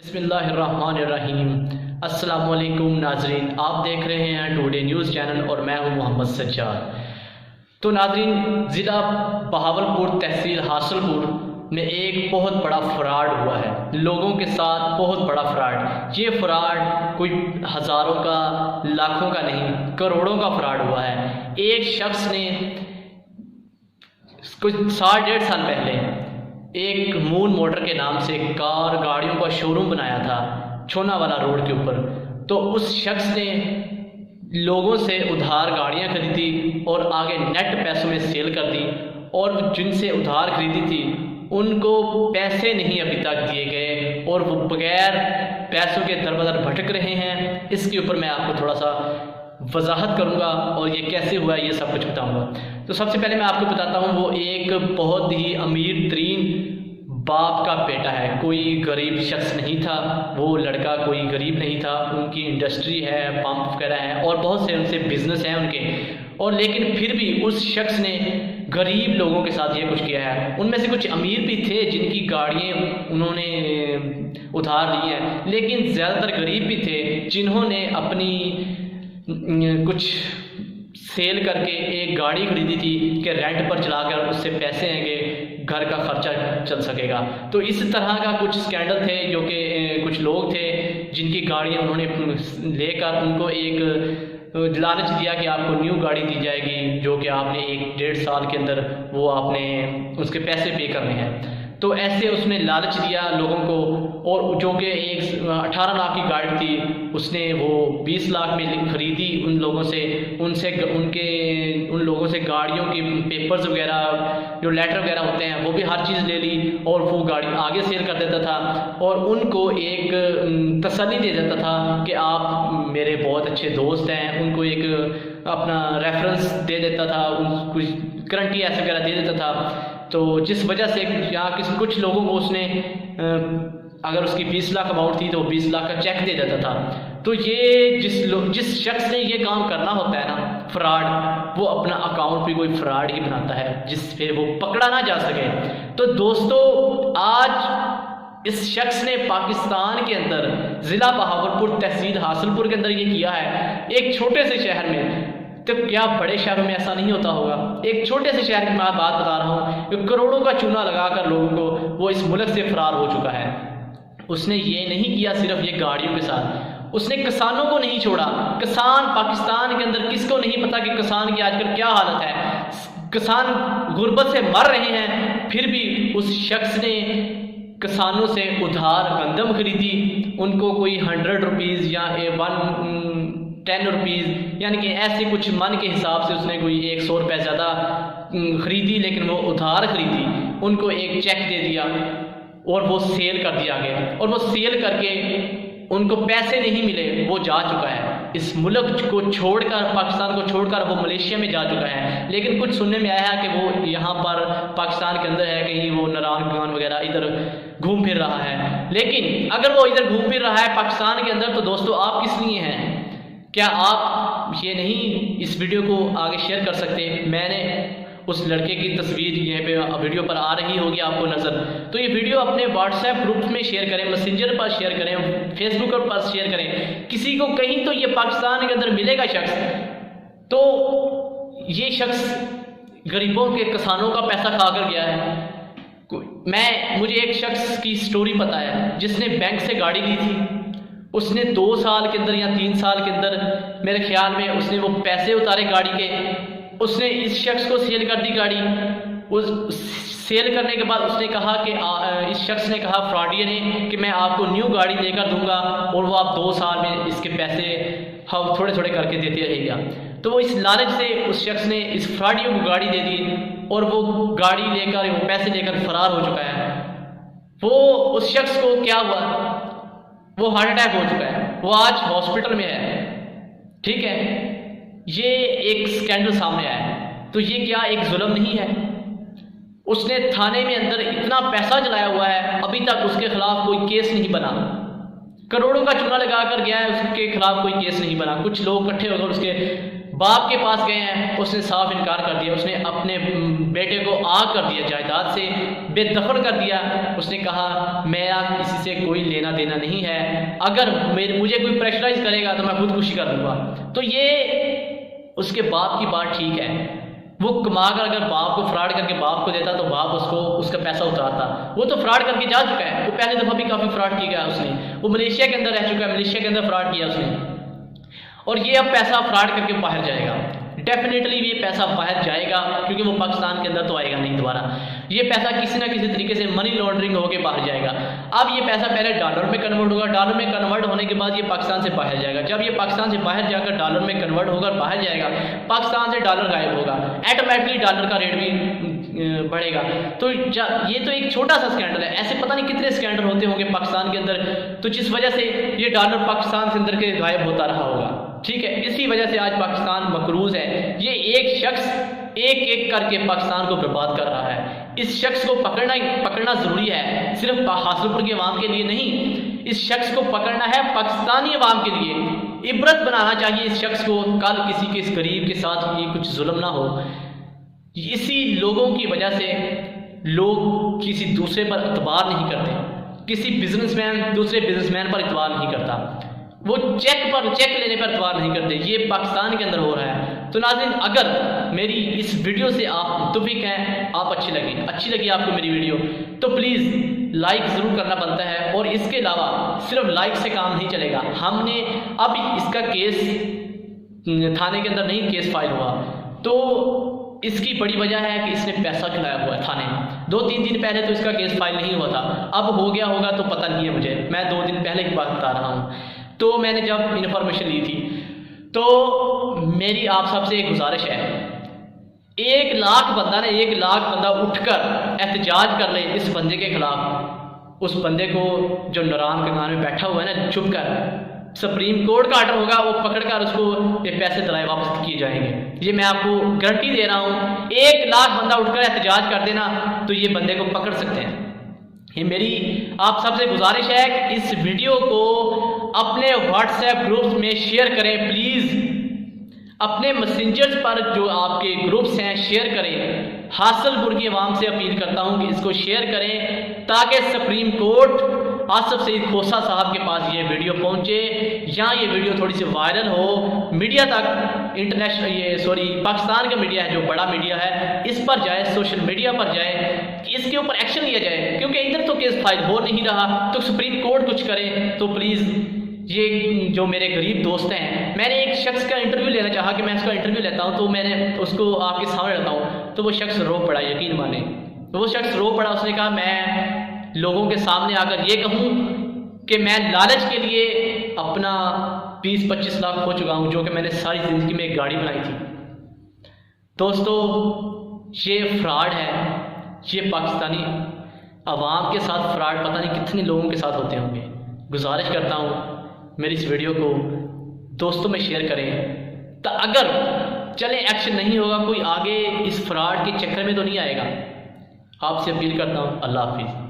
بسم اللہ الرحمن الرحیم۔ السلام علیکم ناظرین، آپ دیکھ رہے ہیں ٹوڈے نیوز چینل اور میں ہوں محمد سجاد۔ تو ناظرین، ضلع بہاولپور تحصیل حاصل پور میں ایک بہت بڑا فراڈ ہوا ہے، لوگوں کے ساتھ بہت بڑا فراڈ۔ یہ فراڈ کوئی ہزاروں کا لاکھوں کا نہیں، کروڑوں کا فراڈ ہوا ہے۔ ایک شخص نے کچھ 1.5 سال پہلے ایک مون موٹر کے نام سے گاڑیوں کا شو روم بنایا تھا چھونا والا روڈ کے اوپر۔ تو اس شخص نے لوگوں سے ادھار گاڑیاں خریدی اور آگے نیٹ پیسوں میں سیل کر دی، اور جن سے ادھار خریدی تھی ان کو پیسے نہیں ابھی تک دیے گئے اور وہ بغیر پیسوں کے در بدر بھٹک رہے ہیں۔ اس کے اوپر میں آپ کو تھوڑا سا وضاحت کروں گا اور یہ کیسے ہوا ہے یہ سب کچھ بتاؤں گا۔ تو سب سے پہلے میں آپ کو بتاتا ہوں، وہ ایک بہت ہی امیر ترین باپ کا بیٹا ہے، کوئی غریب شخص نہیں تھا۔ وہ لڑکا کوئی غریب نہیں تھا، ان کی انڈسٹری ہے، پمپ وغیرہ ہے اور بہت سے ان سے بزنس ہیں ان کے، اور لیکن پھر بھی اس شخص نے غریب لوگوں کے ساتھ یہ کچھ کیا ہے۔ ان میں سے کچھ امیر بھی تھے جن کی گاڑیاں انہوں نے ادھار لی ہیں، لیکن زیادہ تر غریب بھی تھے جنہوں نے اپنی کچھ سیل کر کے ایک گاڑی خریدی تھی کہ رینٹ پر چلا کر اس سے پیسے آئیں گے، گھر کا خرچہ چل سکے گا۔ تو اس طرح کا کچھ اسکینڈل تھے جو کہ کچھ لوگ تھے جن کی گاڑیاں انہوں نے لے کر ان کو ایک لالچ دیا کہ آپ کو نیو گاڑی دی جائے گی، جو کہ آپ نے 1.5 سال کے اندر وہ آپ نے اس کے پیسے پے کرنے ہیں۔ تو ایسے اس نے لالچ دیا لوگوں کو، اور جو کہ 18 لاکھ کی گاڑی تھی اس نے وہ 20 لاکھ میں خریدی ان لوگوں سے، ان لوگوں سے گاڑیوں کے پیپرز وغیرہ جو لیٹر وغیرہ ہوتے ہیں وہ بھی ہر چیز لے لی، اور وہ گاڑی آگے سیل کر دیتا تھا اور ان کو ایک تسلی دے دیتا تھا کہ آپ میرے بہت اچھے دوست ہیں۔ ان کو ایک اپنا ریفرنس دے دیتا تھا، ان کچھ گارنٹی ایسے وغیرہ دے دیتا تھا۔ تو جس وجہ سے کچھ لوگوں کو اس نے اگر اس کی 20 لاکھ اماؤنٹ تھی تو 20 لاکھ کا چیک دے دیتا تھا۔ تو یہ جس شخص نے یہ کام کرنا ہوتا ہے نا فراڈ، وہ اپنا اکاؤنٹ بھی کوئی فراڈ ہی بناتا ہے جس پہ وہ پکڑا نہ جا سکے۔ تو دوستو، آج اس شخص نے پاکستان کے اندر ضلع بہاولپور تحصیل حاصل پور کے اندر یہ کیا ہے، ایک چھوٹے سے شہر میں۔ تو کیا بڑے شہروں میں ایسا نہیں ہوتا ہوگا؟ ایک چھوٹے سے شہر کی میں بات بتا رہا ہوں کہ کروڑوں کا چونا لگا کر لوگوں کو وہ اس ملک سے فرار ہو چکا ہے۔ اس نے یہ نہیں کیا صرف یہ گاڑیوں کے ساتھ، اس نے کسانوں کو نہیں چھوڑا۔ کسان پاکستان کے اندر کس کو نہیں پتا کہ کسان کی آج کل کیا حالت ہے؟ کسان غربت سے مر رہے ہیں، پھر بھی اس شخص نے کسانوں سے ادھار گندم خریدی، ان کو کوئی 100 روپیز یا 10 روپیز، یعنی کہ ایسے کچھ من کے حساب سے اس نے کوئی 100 روپے زیادہ خریدی، لیکن وہ ادھار خریدی، ان کو ایک چیک دے دیا اور وہ سیل کر دیا گیا، اور وہ سیل کر کے ان کو پیسے نہیں ملے، وہ جا چکا ہے اس ملک کو چھوڑ کر، پاکستان کو چھوڑ کر وہ ملیشیا میں جا چکا ہے۔ لیکن کچھ سننے میں آیا ہے کہ وہ یہاں پر پاکستان کے اندر ہے، کہیں وہ ناران گان وغیرہ ادھر گھوم پھر رہا ہے۔ لیکن اگر وہ ادھر گھوم پھر رہا ہے پاکستان کے اندر، تو دوستو آپ کس لیے ہیں؟ کیا آپ یہ نہیں اس ویڈیو کو آگے شیئر کر سکتے؟ میں نے اس لڑکے کی تصویر یہاں پہ ویڈیو پر آ رہی ہوگی آپ کو نظر، تو یہ ویڈیو اپنے واٹس ایپ گروپ میں شیئر کریں، میسنجر پر شیئر کریں، فیس بک پر شیئر کریں، کسی کو کہیں تو یہ پاکستان کے اندر ملے گا شخص۔ تو یہ شخص غریبوں کے کسانوں کا پیسہ کھا کر گیا ہے۔ مجھے ایک شخص کی سٹوری پتہ ہے جس نے بینک سے گاڑی لی تھی، اس نے 2 سال کے اندر یا 3 سال کے اندر میرے خیال میں اس نے وہ پیسے اتارے گاڑی کے، اس نے اس شخص کو سیل کر دی گاڑی۔ سیل کرنے کے بعد اس نے کہا کہ اس شخص نے کہا فراڈیے نے کہ میں آپ کو نیو گاڑی دے کر دوں گا اور وہ آپ 2 سال میں اس کے پیسے تھوڑے تھوڑے کر کے دیتے رہے گا۔ تو وہ اس لالچ سے اس شخص نے اس فراڈیوں کو گاڑی دے دی اور وہ گاڑی لے کر، وہ پیسے لے کر فرار ہو چکا ہے۔ وہ اس شخص کو کیا ہوا، وہ ہارٹ اٹیک ہو چکا ہے، وہ آج ہاسپٹل میں ہے۔ ٹھیک ہے، یہ ایک سکینڈل سامنے آیا ہے، تو یہ کیا ایک ظلم نہیں ہے؟ اس نے تھانے میں اندر اتنا پیسہ جلایا ہوا ہے، ابھی تک اس کے خلاف کوئی کیس نہیں بنا۔ کروڑوں کا چونا لگا کر گیا ہے، اس کے خلاف کوئی کیس نہیں بنا۔ کچھ لوگ اکٹھے ہو کر اس کے باپ کے پاس گئے ہیں، اس نے صاف انکار کر دیا، اس نے اپنے بیٹے کو آگ کر دیا، جائیداد سے بے دخل کر دیا۔ اس نے کہا میرا کسی سے کوئی لینا دینا نہیں ہے، اگر مجھے کوئی پریشرائز کرے گا تو میں خودکشی کر لوں گا۔ تو یہ اس کے باپ کی بات ٹھیک ہے، وہ کما کر اگر باپ کو فراڈ کر کے باپ کو دیتا تو باپ اس کا پیسہ اتارتا۔ وہ تو فراڈ کر کے جا چکا ہے، وہ پہلے دفعہ بھی کافی فراڈ کیا اس نے، وہ ملیشیا کے اندر رہ چکا ہے، ملیشیا کے اندر فراڈ کیا اس نے، اور یہ اب پیسہ فراڈ کر کے باہر جائے گا۔ ڈیفینیٹلی یہ پیسہ باہر جائے گا، کیونکہ وہ پاکستان کے اندر تو آئے گا نہیں دوبارہ۔ یہ پیسہ کسی نہ کسی طریقے سے منی لانڈرنگ ہو کے باہر جائے گا۔ اب یہ پیسہ پہلے ڈالر میں کنورٹ ہوگا، ڈالر میں کنورٹ ہونے کے بعد یہ پاکستان سے باہر جائے گا۔ جب یہ پاکستان سے باہر جا کر ڈالر میں کنورٹ ہو کر باہر جائے گا، پاکستان سے ڈالر غائب ہوگا، ایٹومیٹکلی ڈالر کا ریٹ بھی بڑھے گا۔ تو یہ تو ایک چھوٹا سا اسکینڈل ہے، ایسے پتہ نہیں کتنے اسکینڈل ہوتے ہوں گے پاکستان کے اندر، تو جس وجہ سے یہ ڈالر پاکستان سے اندر کے غائب ہوتا رہا ہوگا، ٹھیک ہے۔ اسی وجہ سے آج پاکستان مقروض ہے۔ یہ ایک شخص ایک ایک کر کے پاکستان کو برباد کر رہا ہے۔ اس شخص کو پکڑنا ضروری ہے، صرف حاصل پور کی عوام کے لیے نہیں، اس شخص کو پکڑنا ہے پاکستانی عوام کے لیے۔ عبرت بنانا چاہیے اس شخص کو، کل کسی کے اس غریب کے ساتھ یہ کچھ ظلم نہ ہو۔ اسی لوگوں کی وجہ سے لوگ کسی دوسرے پر اعتبار نہیں کرتے، کسی بزنس مین دوسرے بزنس مین پر اعتبار نہیں کرتا، وہ چیک لینے پر اعتبار نہیں کرتے۔ یہ پاکستان کے اندر ہو رہا ہے۔ تو ناظرین، اگر میری اس ویڈیو سے آپ متفق ہیں، آپ اچھی لگی آپ کو میری ویڈیو، تو پلیز لائک ضرور کرنا بنتا ہے۔ اور اس کے علاوہ صرف لائک سے کام نہیں چلے گا، ہم نے اب اس کا کیس تھانے کے اندر نہیں کیس فائل ہوا، تو اس کی بڑی وجہ ہے کہ اس نے پیسہ کھلایا ہوا ہے تھانے میں۔ 2-3 دن پہلے تو اس کا کیس فائل نہیں ہوا تھا، اب ہو گیا ہوگا تو پتہ نہیں ہے مجھے، میں 2 دن پہلے کی بات بتا رہا ہوں۔ تو میں نے جب انفارمیشن لی تھی، تو میری آپ سب سے ایک گزارش ہے، 1 لاکھ بندہ اٹھ کر احتجاج کر لے اس بندے کے خلاف، اس بندے کو جو نوران کمان میں بیٹھا ہوا ہے نا چھپ کر، سپریم کورٹ کا آرڈر ہوگا، وہ پکڑ کر اس کو یہ پیسے دلائے واپس کیے جائیں گے۔ یہ میں آپ کو گارنٹی دے رہا ہوں، 1 لاکھ بندہ اٹھ کر احتجاج کر دینا تو یہ بندے کو پکڑ سکتے ہیں۔ یہ میری آپ سب سے گزارش ہے کہ اس ویڈیو کو اپنے واٹس ایپ گروپس میں شیئر کریں پلیز، اپنے میسنجرز پر جو آپ کے گروپس ہیں شیئر کریں۔ حاصل پور کی عوام سے اپیل کرتا ہوں کہ اس کو شیئر کریں تاکہ سپریم کورٹ آصف سعید کھوسہ صاحب کے پاس یہ ویڈیو پہنچے، یا یہ ویڈیو تھوڑی سی وائرل ہو میڈیا تک، پاکستان کا میڈیا ہے جو بڑا میڈیا ہے، اس پر جائے، سوشل میڈیا پر جائے، اس کے اوپر ایکشن لیا جائے، کیونکہ ادھر تو کیس فائل ہو نہیں رہا، تو سپریم کورٹ کچھ کرے۔ تو پلیز یہ جو میرے غریب دوست ہیں، میں نے ایک شخص کا انٹرویو لینا چاہا کہ میں اس کا انٹرویو لیتا ہوں، تو میں نے اس کو آپ کے سامنے رکھتا ہوں، تو وہ شخص رو پڑا، یقین مانیں وہ شخص رو پڑا۔ اس نے کہا میں لوگوں کے سامنے آ کر یہ کہوں کہ میں لالچ کے لیے اپنا 20-25 لاکھ کھو چکا ہوں، جو کہ میں نے ساری زندگی میں ایک گاڑی بنائی تھی۔ دوستو، یہ فراڈ ہے، یہ پاکستانی عوام کے ساتھ فراڈ پتہ نہیں کتنے لوگوں کے ساتھ ہوتے ہوں گے۔ گزارش کرتا ہوں میری اس ویڈیو کو دوستوں میں شیئر کریں، تو اگر چلیں ایکشن نہیں ہوگا، کوئی آگے اس فراڈ کے چکر میں تو نہیں آئے گا۔ آپ سے اپیل کرتا ہوں، اللہ حافظ۔